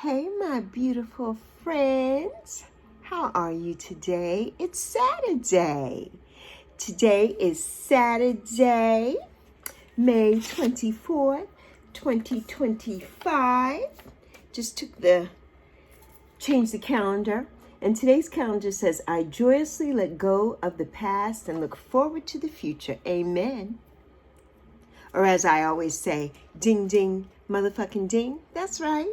Hey, my beautiful friends. How are you today? It's Saturday. Today is Saturday, May 24th, 2025. Just changed the calendar. And today's calendar says, I joyously let go of the past and look forward to the future. Amen. Or as I always say, ding, ding, motherfucking ding. That's right.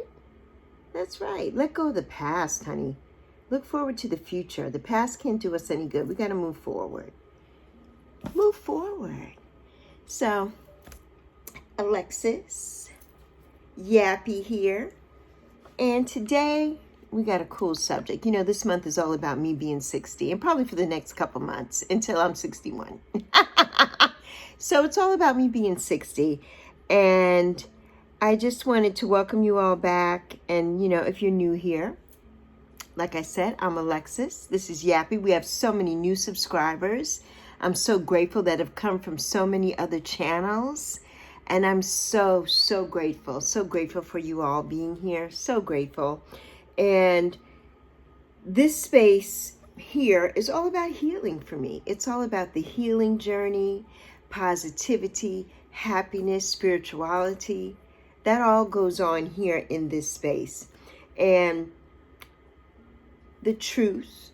That's right. Let go of the past, honey. Look forward to the future. The past can't do us any good. We got to move forward. Move forward. So, Alexis, Yappy here. And today, we got a cool subject. You know, this month is all about me being 60. And probably for the next couple months until I'm 61. So, it's all about me being 60. And I just wanted to welcome you all back. And, you know, if you're new here, like I said, I'm Alexis. This is Yappy. We have so many new subscribers. I'm so grateful that have come from so many other channels. And I'm so grateful. So grateful for you all being here. So grateful. And this space here is all about healing for me. It's all about the healing journey, positivity, happiness, spirituality. That all goes on here in this space. And the truth,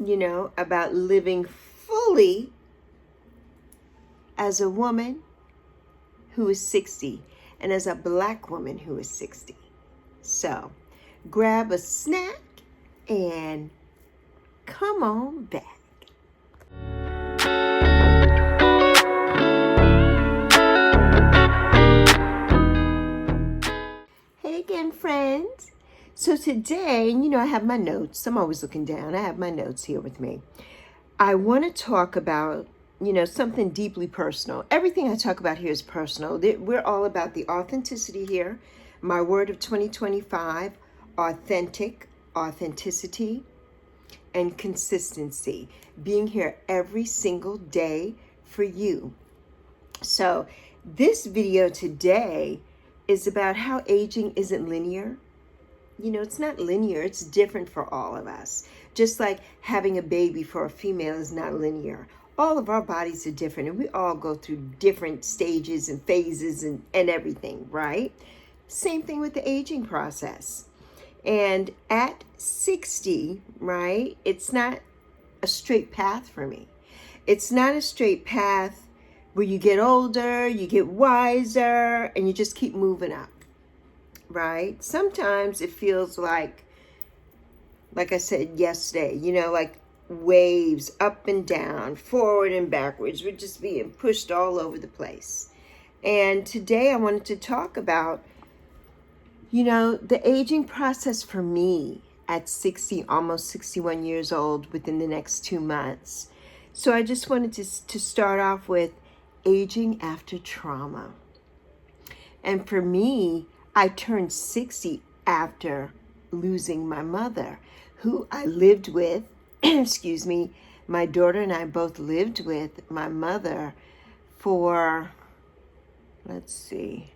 you know, about living fully as a woman who is 60 and as a Black woman who is 60. So grab a snack and come on back. Again, friends. So today, you know, I have my notes. I'm always looking down. I have my notes here with me. I want to talk about, you know, something deeply personal. Everything I talk about here is personal. We're all about the authenticity here. My word of 2025, authenticity, and consistency. Being here every single day for you. So this video today is about how aging isn't linear. You know, it's not linear. It's different for all of us. Just like having a baby for a female is not linear. All of our bodies are different, and we all go through different stages and phases and everything, right? Same thing with the aging process. And at 60, right, it's not a straight path for me. It's not a straight path where you get older, you get wiser, and you just keep moving up, right? Sometimes it feels like I said yesterday, you know, like waves up and down, forward and backwards. We're just being pushed all over the place. And today I wanted to talk about, you know, the aging process for me at 60, almost 61 years old within the next 2 months. So I just wanted to start off with aging after trauma. And for me, I turned 60 after losing my mother, who I lived with. Excuse me. My daughter and I both lived with my mother for, let's see,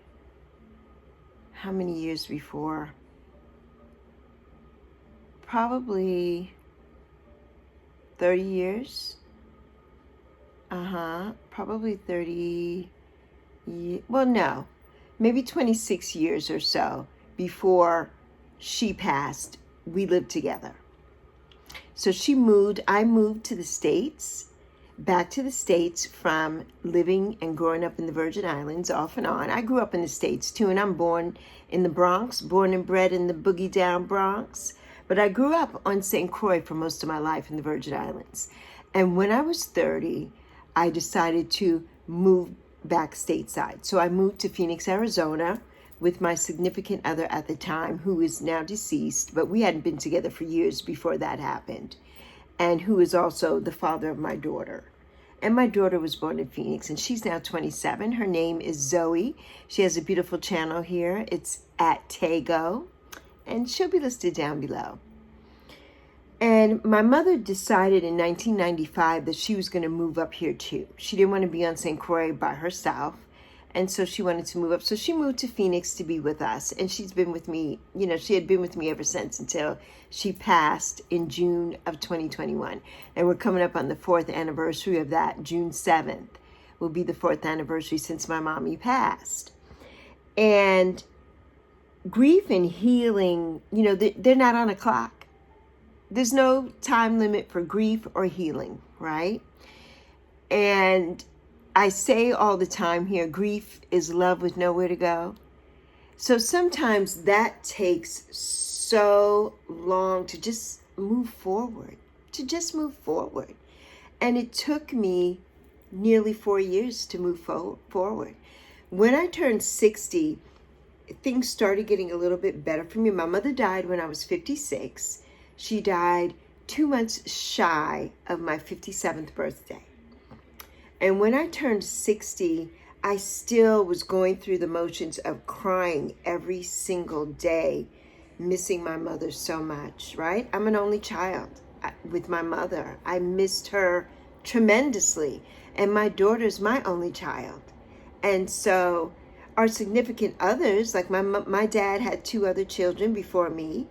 how many years before? Probably 30 years. Probably 30, well, no, maybe 26 years or so before she passed. We lived together. So I moved to the States, back to the States from living and growing up in the Virgin Islands off and on. I grew up in the States too, and I'm born in the Bronx, born and bred in the boogie down Bronx. But I grew up on St. Croix for most of my life in the Virgin Islands. And when I was 30, I decided to move back stateside. So I moved to Phoenix, Arizona with my significant other at the time, who is now deceased, but we hadn't been together for years before that happened, and who is also the father of my daughter. And my daughter was born in Phoenix, and she's now 27. Her name is Zoe. She has a beautiful channel here. It's at Tego, and she'll be listed down below. And my mother decided in 1995 that she was going to move up here too. She didn't want to be on St. Croix by herself. And so she wanted to move up. So she moved to Phoenix to be with us. And she's been with me, she had been with me ever since until she passed in June of 2021. And we're coming up on the 4th anniversary of that. June 7th will be the 4th anniversary since my mommy passed. And grief and healing, they're not on a clock. There's no time limit for grief or healing, right? And I say all the time here, grief is love with nowhere to go. So sometimes that takes so long to just move forward, And it took me nearly 4 years to move forward. When I turned 60, things started getting a little bit better for me. My mother died when I was 56. She died 2 months shy of my 57th birthday. And when I turned 60, I still was going through the motions of crying every single day, missing my mother so much, right? I'm an only child with my mother. I missed her tremendously. And my daughter's my only child. And so our significant others, like my dad had 2 other children before me.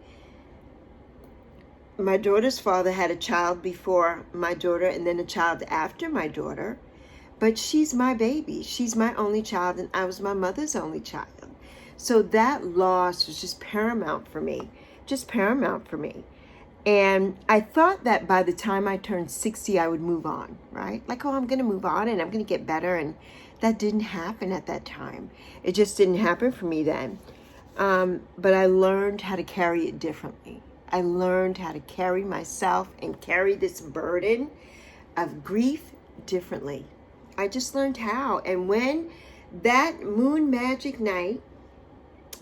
My daughter's father had a child before my daughter and then a child after my daughter. But she's my baby. She's my only child, and I was my mother's only child. So that loss was just paramount for me. And I thought that by the time I turned 60, I would move on, right? Like, I'm going to move on and I'm going to get better. And that didn't happen at that time. It just didn't happen for me then. But I learned how to carry it differently. I learned how to carry myself and carry this burden of grief differently. I just learned how. And when that moon magic night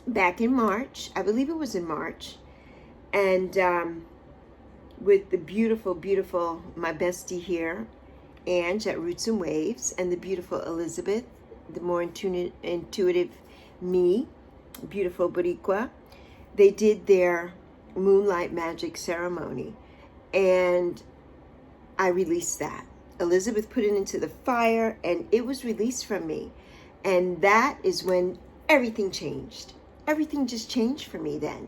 back in March, I believe it was in March, and with the beautiful, my bestie here, Ange at Roots and Waves, and the beautiful Elizabeth, the more intuitive me, beautiful Boricua, they did their moonlight magic ceremony, and I released that. Elizabeth put it into the fire, and it was released from me. And that is when everything changed. Everything just changed for me then,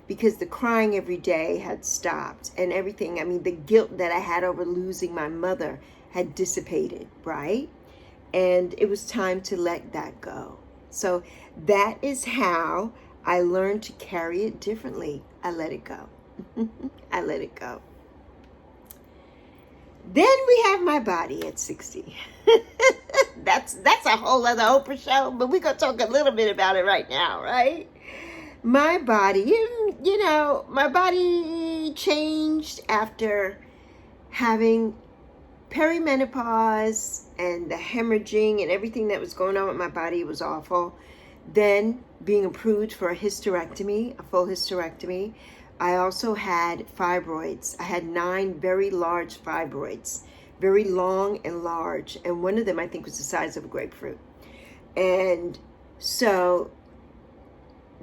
because the crying every day had stopped, and everything, the guilt that I had over losing my mother had dissipated, right? And it was time to let that go. So that is how I learned to carry it differently. I let it go. I let it go. Then we have my body at 60. That's a whole other Oprah show, but we're going to talk a little bit about it right now, right? My body, my body changed after having perimenopause and the hemorrhaging and everything that was going on with my body. Was awful. Then being approved for a hysterectomy, a full hysterectomy. I also had fibroids. I had 9 very large fibroids, very long and large. And one of them, I think, was the size of a grapefruit. And so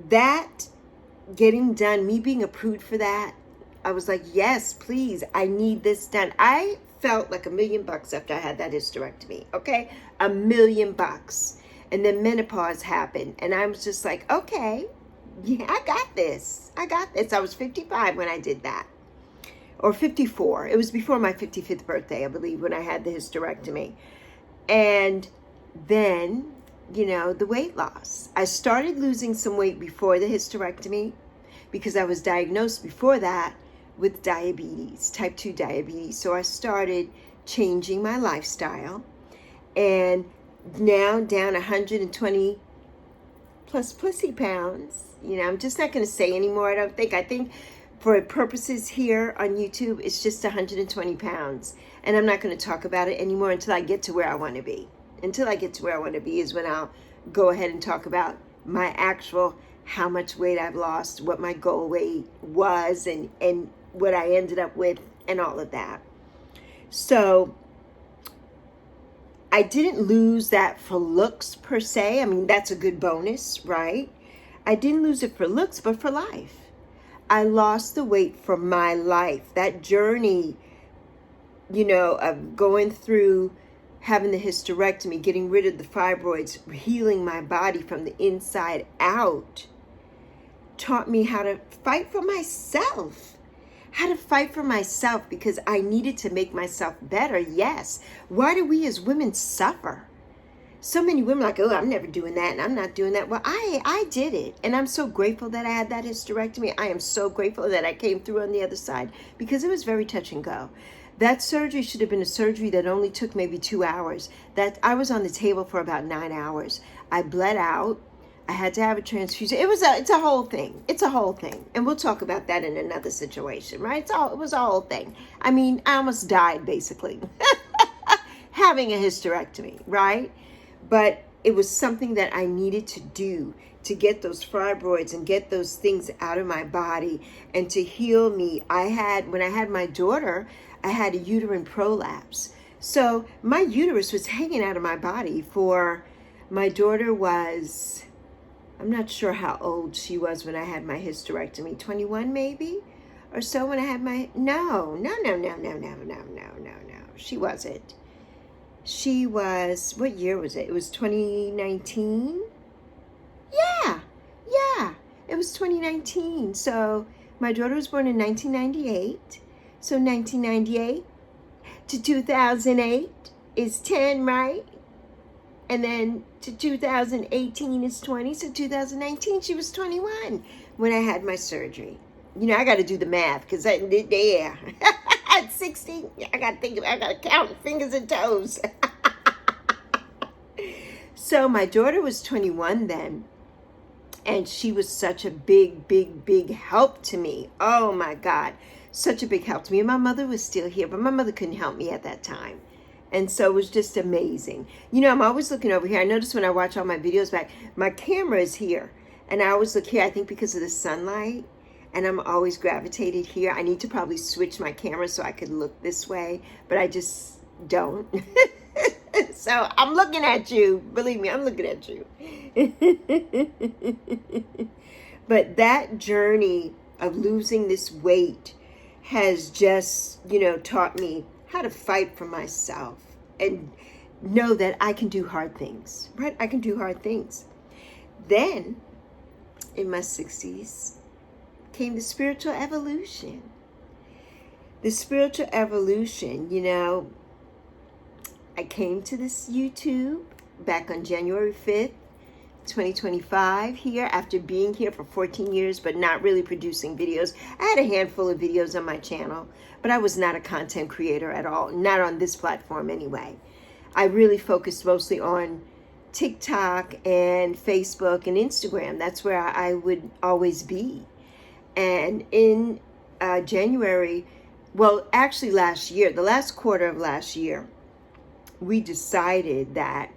that getting done, me being approved for that, I was like, yes, please, I need this done. I felt like $1 million after I had that hysterectomy, okay? $1 million. And then menopause happened. And I was just like, okay, yeah, I got this. I was 55 when I did that. Or 54. It was before my 55th birthday, I believe, when I had the hysterectomy. And then, the weight loss. I started losing some weight before the hysterectomy because I was diagnosed before that with diabetes, type 2 diabetes. So I started changing my lifestyle, and now down 120 plus pussy pounds. I'm just not going to say anymore. I think for purposes here on YouTube, it's just 120 pounds. And I'm not going to talk about it anymore until I get to where I want to be. Until I get to where I want to be is when I'll go ahead and talk about my actual, how much weight I've lost, what my goal weight was, and what I ended up with, and all of that. So I didn't lose that for looks per se. That's a good bonus, right? I didn't lose it for looks, but for life. I lost the weight for my life. That journey, of going through having the hysterectomy, getting rid of the fibroids, healing my body from the inside out, taught me how to fight for myself. How to fight for myself, because I needed to make myself better, yes. Why do we as women suffer? So many women are like, oh, I'm never doing that and I'm not doing that. Well, I did it. And I'm so grateful that I had that hysterectomy. I am so grateful that I came through on the other side, because it was very touch and go. That surgery should have been a surgery that only took maybe 2 hours. That I was on the table for about 9 hours. I bled out. I had to have a transfusion. It's a whole thing. It's a whole thing. And we'll talk about that in another situation, right? It was a whole thing. I mean, I almost died basically having a hysterectomy, right? But it was something that I needed to do to get those fibroids and get those things out of my body and to heal me. When I had my daughter, I had a uterine prolapse. So my uterus was hanging out of my body my daughter was, I'm not sure how old she was when I had my hysterectomy, 21 maybe or so when I had my, no. She wasn't. She was, what year was it? It was 2019? Yeah, it was 2019. So my daughter was born in 1998. So 1998 to 2008 is 10, right? And then to 2018 is 20. So 2019, she was 21 when I had my surgery. You know, I got to do the math because at 60, I got to count fingers and toes. So my daughter was 21 then. And she was such a big help to me. Oh my God. Such a big help to me. And my mother was still here, but my mother couldn't help me at that time. And so it was just amazing. You know, I'm always looking over here. I notice when I watch all my videos back, my camera is here. And I always look here, I think because of the sunlight. And I'm always gravitated here. I need to probably switch my camera so I could look this way. But I just don't. So I'm looking at you. Believe me, I'm looking at you. But that journey of losing this weight has just, taught me how to fight for myself and know that I can do hard things, right? I can do hard things. Then, in my 60s, came the spiritual evolution. The spiritual evolution, I came to this YouTube back on January 5th, 2025 here after being here for 14 years but not really producing videos. I had a handful of videos on my channel, but I was not a content creator at all, not on this platform anyway. I really focused mostly on TikTok and Facebook and Instagram. That's where I would always be. And in January, well, actually last year, the last quarter of last year, we decided that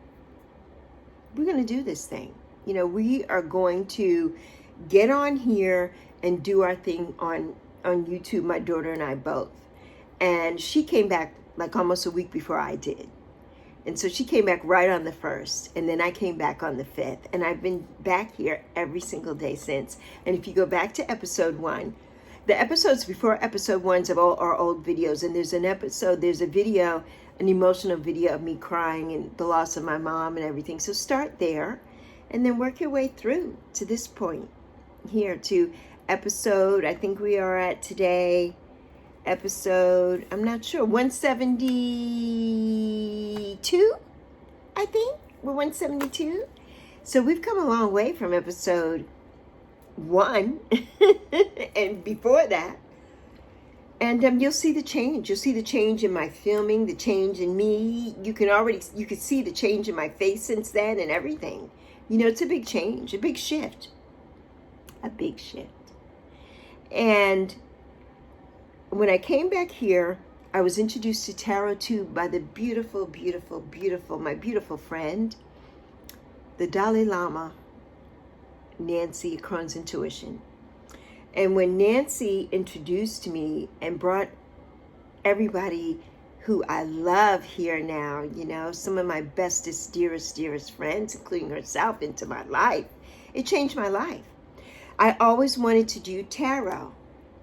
we're going to do this thing. We are going to get on here and do our thing on YouTube, my daughter and I both. And she came back like almost a week before I did. And so she came back right on the 1st, and then I came back on the 5th. And I've been back here every single day since. And if you go back to episode 1, the episodes before episode 1s of all are old videos. And there's a video, an emotional video of me crying and the loss of my mom and everything. So start there and then work your way through to this point here to episode, I think we are at today, episode, I'm not sure, 172, I think. We're 172. So we've come a long way from episode 1 and before that. And you'll see the change. You'll see the change in my filming, the change in me. You can see the change in my face since then and everything. It's a big change, a big shift. And when I came back here, I was introduced to Tarot Tube by the beautiful, my beautiful friend, the Dalai Lama, Nancy Crohn's Intuition. And when Nancy introduced me and brought everybody who I love here now, some of my bestest, dearest friends, including herself, into my life, it changed my life. I always wanted to do tarot.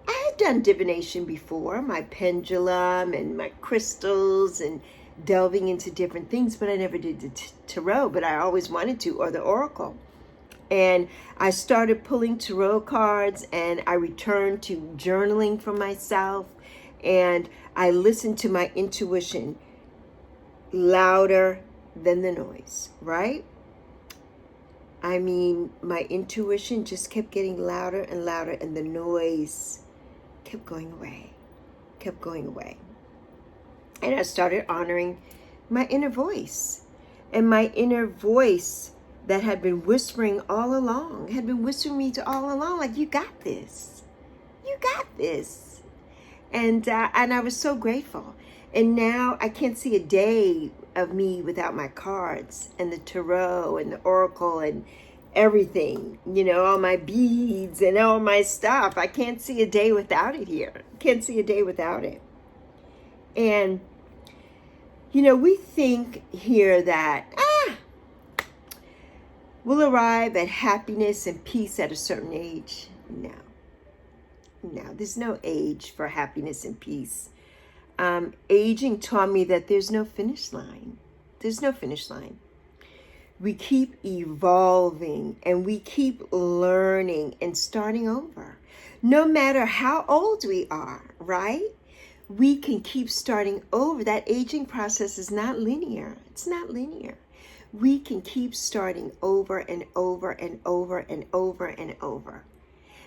I had done divination before, my pendulum and my crystals and delving into different things, but I never did the tarot, but I always wanted to, or the oracle. And I started pulling tarot cards, and I returned to journaling for myself, and I listened to my intuition louder than the noise, right? I mean, my intuition just kept getting louder and louder, and the noise kept going away, kept going away. And I started honoring my inner voice. And my inner voice that had been whispering all along, had been whispering me to all along, like, you got this. You got this. And I was so grateful. And now I can't see a day of me without my cards and the tarot and the oracle and everything, you know, all my beads and all my stuff. I can't see a day without it here. Can't see a day without it. And, you know, we think here that, we'll arrive at happiness and peace at a certain age. No, there's no age for happiness and peace. Aging taught me that there's no finish line. There's no finish line. We keep evolving and we keep learning and starting over. No matter how old we are, right? We can keep starting over. That aging process is not linear. It's not linear. We can keep starting over and over and over and over and over.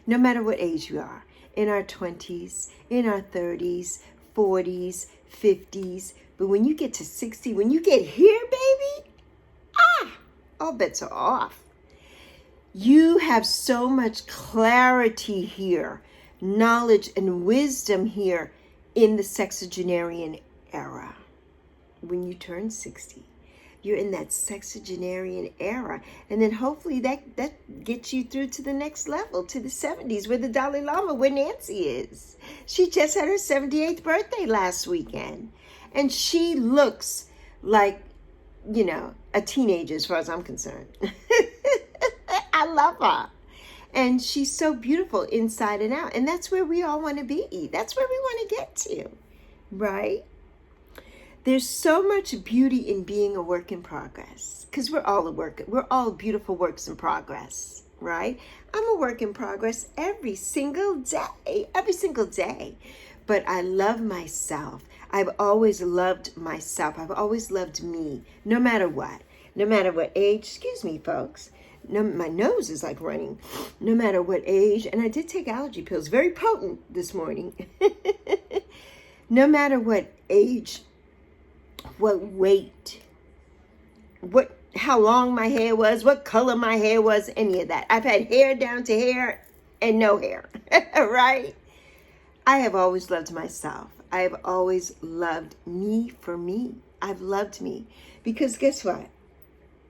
No matter what age we are. In our 20s, in our 30s, 40s, 50s. But when you get to 60, when you get here, baby, all bets are off. You have so much clarity here, knowledge and wisdom here in the sexagenarian era. When you turn 60, you're in that sexagenarian era. And then hopefully that gets you through to the next level, to the 70s, where the Dalai Lama, where Nancy is. She just had her 78th birthday last weekend. And she looks like, you know, a teenager as far as I'm concerned. I love her. And she's so beautiful inside and out. And that's where we all want to be. That's where we want to get to, right? There's so much beauty in being a work in progress, because we're all beautiful works in progress, right? I'm a work in progress every single day, but I love myself. I've always loved myself. I've always loved me, no matter what age. Excuse me, folks. No, my nose is like running. No matter what age, and I did take allergy pills, very potent this morning. No matter what age, what weight, how long my hair was, what color my hair was, any of that. I've had hair down to hair and no hair, right? I have always loved myself. I have always loved me for me. I've loved me because guess what?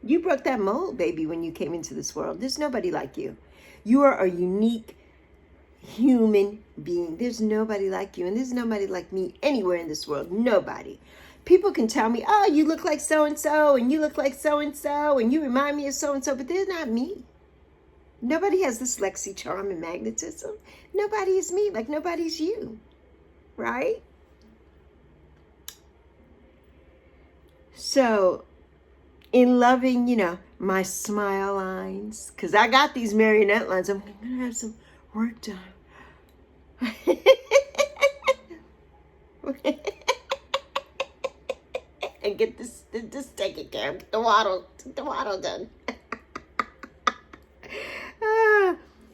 You broke that mold, baby, when you came into this world. There's nobody like you. You are a unique human being. There's nobody like you, and there's nobody like me anywhere in this world. Nobody. People can tell me, oh, you look like so-and-so, and you look like so-and-so, and you remind me of so-and-so, but they're not me. Nobody has this Lexi charm and magnetism. Nobody is me, like nobody's you, right? So, in loving, you know, my smile lines, because I got these marionette lines, I'm going to have some work done. And get this taken care of, get the waddle done.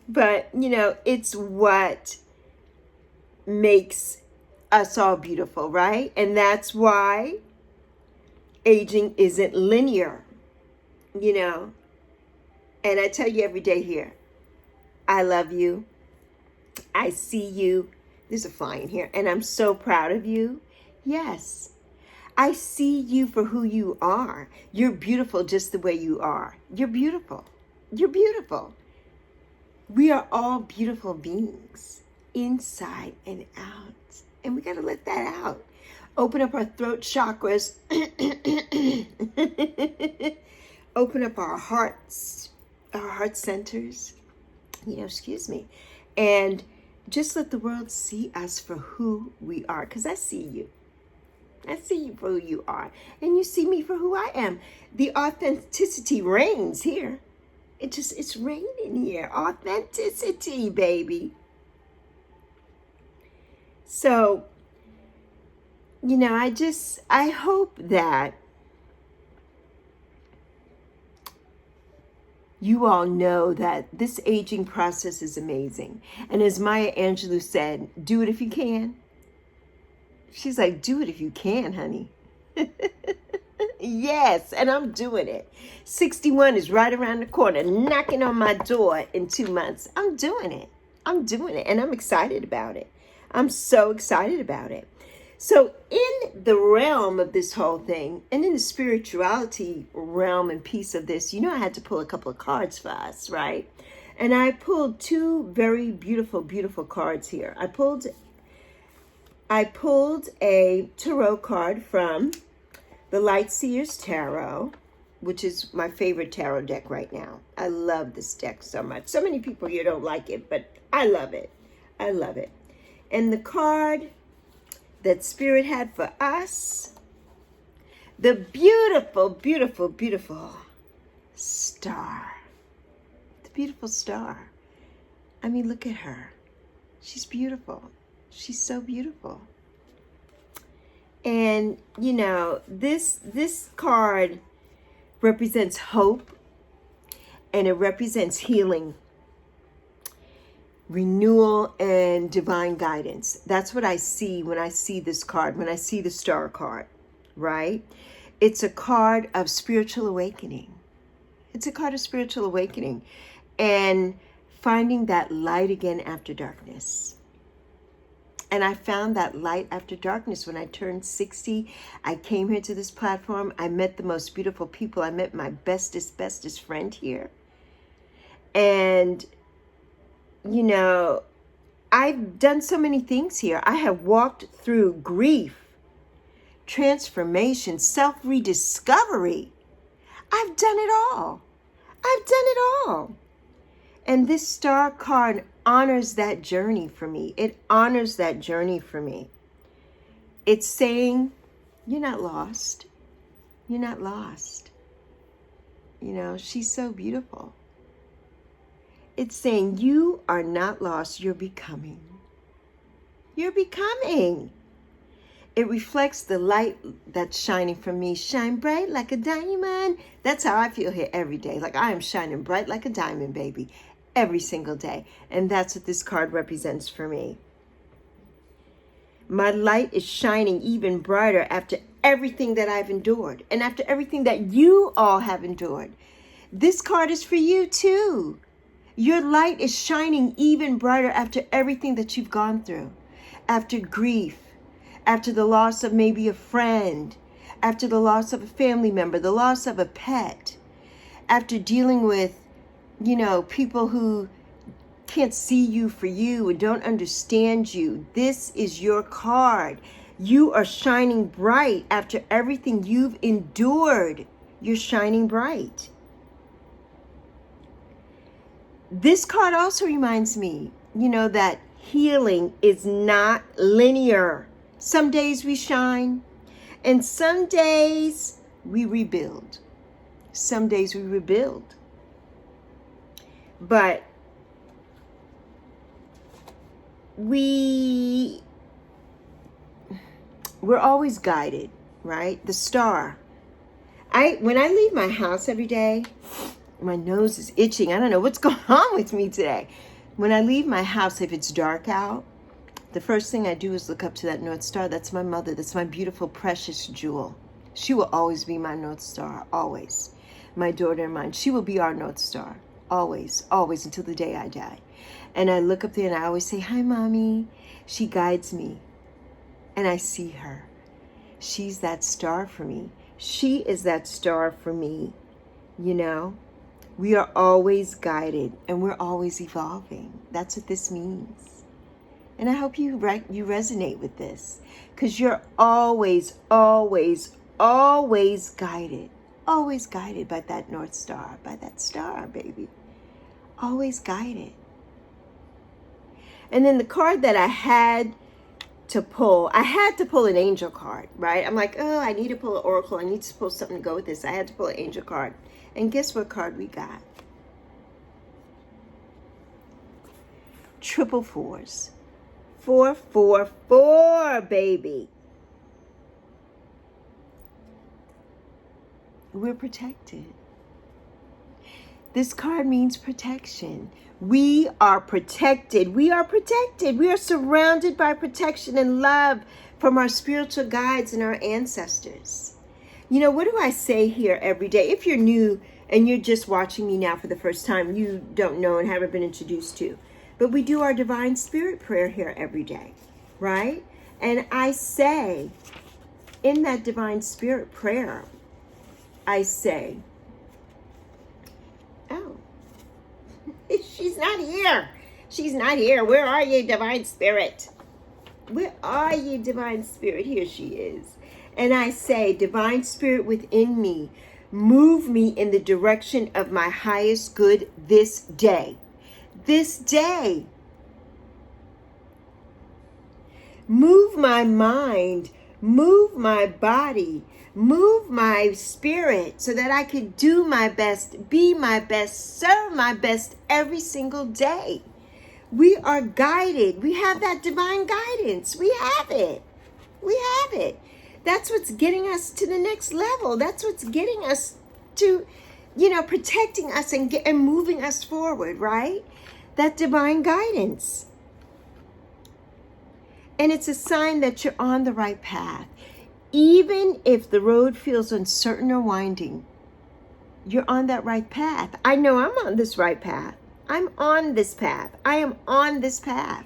But, you know, it's what makes us all beautiful, right? And that's why aging isn't linear, you know. And I tell you every day here, I love you. I see you. There's a fly in here. And I'm so proud of you. Yes. I see you for who you are. You're beautiful just the way you are. You're beautiful. You're beautiful. We are all beautiful beings, inside and out. And we got to let that out. Open up our throat chakras. Open up our hearts, our heart centers. You know, excuse me. And just let the world see us for who we are. Because I see you. I see you for who you are. And you see me for who I am. The authenticity reigns here. It's raining here. Authenticity, baby. So, you know, I hope that you all know that this aging process is amazing. And as Maya Angelou said, do it if you can. She's like, do it if you can, honey. Yes, and I'm doing it. 61 is right around the corner, knocking on my door in 2 months. I'm doing it. And I'm excited about it. I'm so excited about it. So in the realm of this whole thing, and in the spirituality realm and piece of this, you know, I had to pull a couple of cards for us, right? And I pulled two very beautiful, beautiful cards here. I pulled a tarot card from the Lightseers Tarot, which is my favorite tarot deck right now. I love this deck so much. So many people here don't like it, but I love it. I love it. And the card that Spirit had for us, the beautiful, beautiful, beautiful star. The beautiful star. I mean, look at her. She's beautiful. She's so beautiful. And, you know, this card represents hope, and it represents healing, renewal, and divine guidance. That's what I see when I see this card, when I see the star card, right? It's a card of spiritual awakening. It's a card of spiritual awakening and finding that light again after darkness. And I found that light after darkness when I turned 60. I came here to this platform. I met the most beautiful people. I met my bestest friend here. And, you know, I've done so many things here. I have walked through grief, transformation, self-rediscovery. I've done it all. And this star card honors that journey for me. It honors that journey for me. It's saying, you're not lost. You're not lost. You know, she's so beautiful. It's saying you are not lost. You're becoming. You're becoming. It reflects the light that's shining from me. Shine bright like a diamond. That's how I feel here every day. Like I am shining bright like a diamond, baby. Every single day. And that's what this card represents for me. My light is shining even brighter after everything that I've endured and after everything that you all have endured. This card is for you too. Your light is shining even brighter after everything that you've gone through. After grief, after the loss of maybe a friend, after the loss of a family member, the loss of a pet, after dealing with, you know, people who can't see you for you and don't understand you. This is your card. You are shining bright after everything you've endured. You're shining bright. This card also reminds me, you know, that healing is not linear. Some days we shine, and some days we rebuild. Some days we rebuild. But we're always guided, right? The star. When I leave my house every day, my nose is itching. I don't know what's going on with me today. When I leave my house, if it's dark out, the first thing I do is look up to that North Star. That's my mother. That's my beautiful, precious jewel. She will always be my North Star, always. My daughter and mine, she will be our North Star. Always, always, until the day I die. And I look up there and I always say, hi, Mommy. She guides me. And I see her. She's that star for me. She is that star for me. You know, we are always guided and we're always evolving. That's what this means. And I hope you resonate with this, because you're always, always, always guided. Always guided by that North Star, by that star, baby. Always guided. And then the card that I had to pull, I had to pull an angel card, right? I'm like, oh, I need to pull an oracle. I need to pull something to go with this. I had to pull an angel card. And guess what card we got? Triple fours. 444, baby. We're protected. This card means protection. We are protected. We are protected. We are surrounded by protection and love from our spiritual guides and our ancestors. You know, what do I say here every day? If you're new and you're just watching me now for the first time, you don't know and haven't been introduced to. But we do our divine spirit prayer here every day, right? And I say, in that divine spirit prayer, I say, oh, she's not here. She's not here. Where are you, divine spirit? Where are you, divine spirit? Here she is. And I say, divine spirit within me, move me in the direction of my highest good this day. This day. Move my mind, move my body, move my spirit so that I could do my best, be my best, serve my best every single day. We are guided. We have that divine guidance. We have it. We have it. That's what's getting us to the next level. That's what's getting us to, protecting us and moving us forward, right? That divine guidance. And it's a sign that you're on the right path. Even if the road feels uncertain or winding, you're on that right path. I know I'm on this right path. I'm on this path. I am on this path.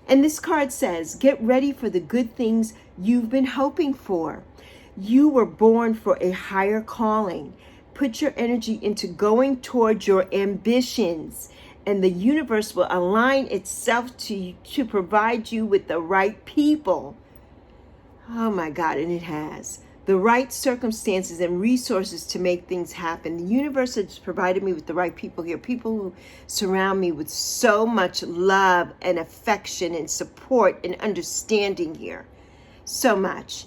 And this card says, get ready for the good things you've been hoping for. You were born for a higher calling. Put your energy into going towards your ambitions, and the universe will align itself to provide you with the right people. Oh my God, and it has. The right circumstances and resources to make things happen. The universe has provided me with the right people here, people who surround me with so much love and affection and support and understanding here. So much.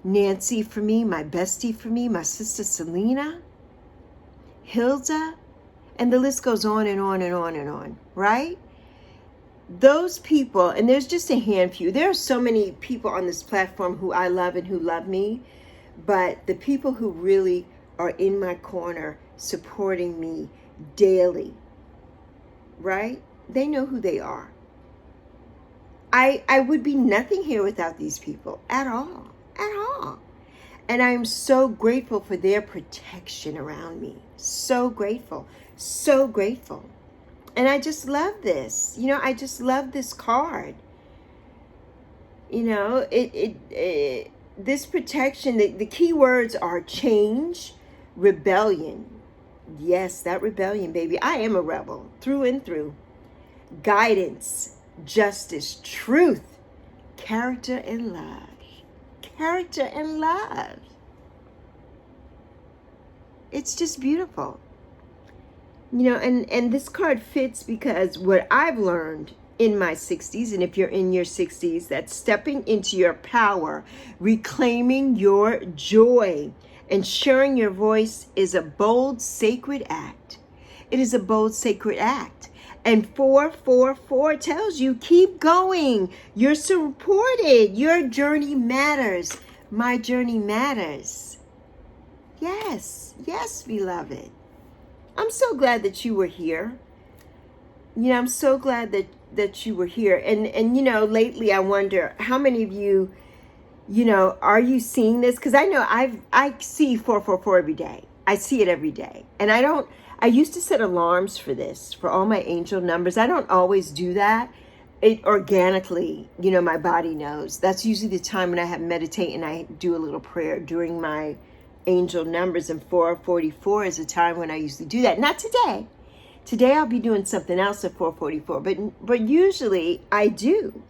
Nancy for me, my bestie for me, my sister Selena, Hilda, and the list goes on and on and on and on, right? Those people, and there's just a handful. There are so many people on this platform who I love and who love me, but the people who really are in my corner supporting me daily, right? They know who they are. I would be nothing here without these people at all. And I am so grateful for their protection around me. So grateful. So grateful. And I just love this. I just love this card. This protection, the key words are change, rebellion. Yes, that rebellion, baby. I am a rebel through and through. Guidance, justice, truth, character, and love. Character and love. It's just beautiful. And this card fits because what I've learned in my 60s, and if you're in your 60s, that stepping into your power, reclaiming your joy, and sharing your voice is a bold, sacred act. It is a bold, sacred act. And 444 tells you, keep going. You're supported. Your journey matters. My journey matters. Yes, beloved. I'm so glad that you were here. I'm so glad that you were here. And lately I wonder how many of you, are you seeing this? Because I know I see 444 every day. I see it every day. And I used to set alarms for this, for all my angel numbers. I don't always do that. It organically, my body knows. That's usually the time when I have meditate and I do a little prayer during my angel numbers, and 444 is a time when I usually do that. Not today. Today I'll be doing something else at 444, but usually I do.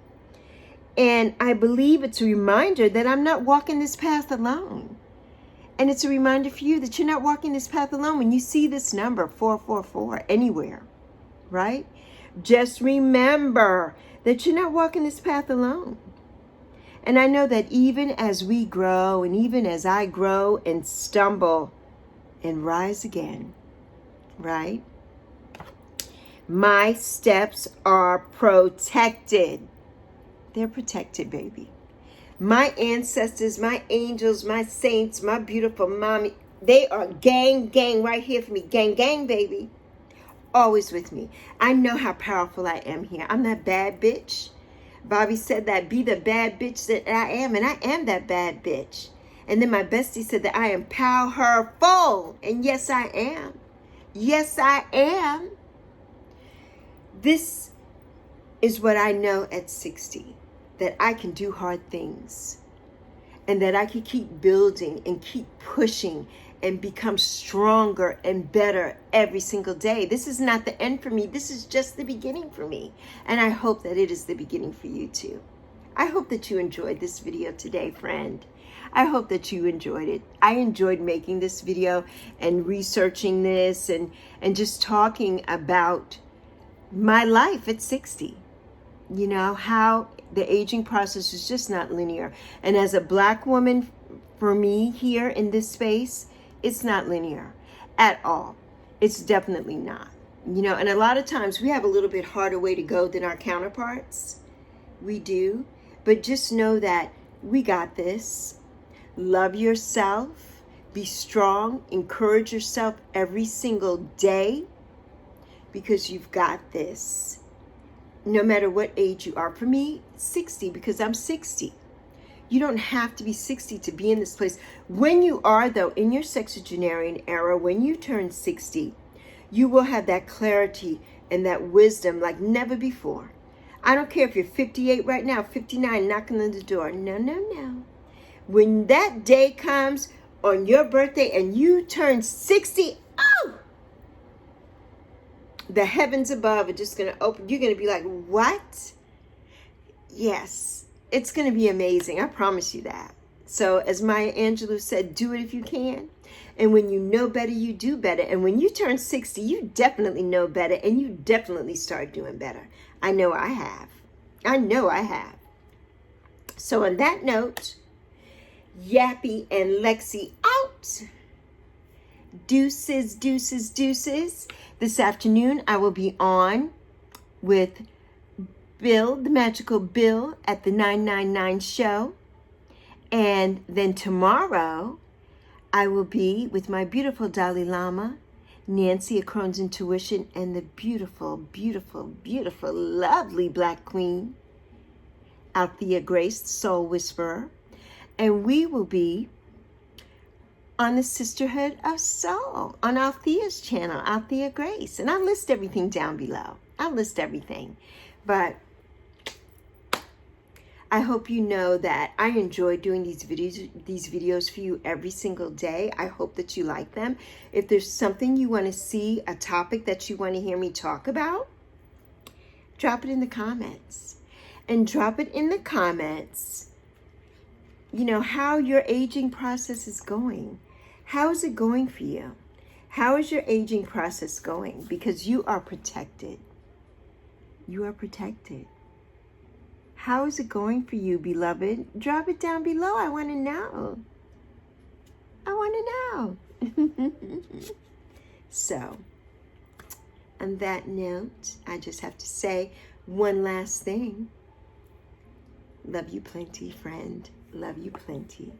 And I believe it's a reminder that I'm not walking this path alone. And it's a reminder for you that you're not walking this path alone when you see this number 444 anywhere, right? Just remember that you're not walking this path alone. And I know that even as we grow, and even as I grow and stumble and rise again, right? My steps are protected. They're protected, baby. My ancestors, my angels, my saints, my beautiful mommy, they are gang right here for me. Gang, baby. Always with me. I know how powerful I am here. I'm that bad bitch. Bobby said that, be the bad bitch that I am, and I am that bad bitch. And then my bestie said that I am powerful. And yes, I am. Yes, I am. This is what I know at 60, that I can do hard things and that I can keep building and keep pushing and become stronger and better every single day. This is not the end for me. This is just the beginning for me. And I hope that it is the beginning for you too. I hope that you enjoyed this video today, friend. I hope that you enjoyed it. I enjoyed making this video and researching this and just talking about my life at 60. You know, how the aging process is just not linear. And as a Black woman, for me here in this space, it's not linear at all. It's definitely not. You know, and a lot of times we have a little bit harder way to go than our counterparts. We do. But just know that we got this. Love yourself. Be strong. Encourage yourself every single day, because you've got this. No matter what age you are. For me, 60, because I'm 60. You don't have to be 60 to be in this place. When you are, though, in your sexagenarian era, when you turn 60, you will have that clarity and that wisdom like never before. I don't care if you're 58 right now, 59, knocking on the door. No. When that day comes on your birthday and you turn 60, oh! The heavens above are just going to open. You're going to be like, what? Yes, it's going to be amazing. I promise you that. So as Maya Angelou said, do it if you can. And when you know better, you do better. And when you turn 60, you definitely know better. And you definitely start doing better. I know I have. So on that note, Yappy and Lexi out. Deuces. This afternoon, I will be on with Bill, the magical Bill, at the 999 show. And then tomorrow, I will be with my beautiful Dalai Lama, Nancy, a Crohn's Intuition, and the beautiful, lovely Black Queen, Althea Grace, the Soul Whisperer. And we will be on the Sisterhood of Soul on Althea's channel, Althea Grace. And I'll list everything down below. But I hope you know that I enjoy doing these videos for you every single day. I hope that you like them. If there's something you want to see, a topic that you want to hear me talk about, drop it in the comments. And drop it in the comments, you know, how your aging process is going. How is it going for you? How is your aging process going? Because you are protected. You are protected. How is it going for you, beloved? Drop it down below. I want to know. So, on that note, I just have to say one last thing. Love you plenty, friend. Love you plenty.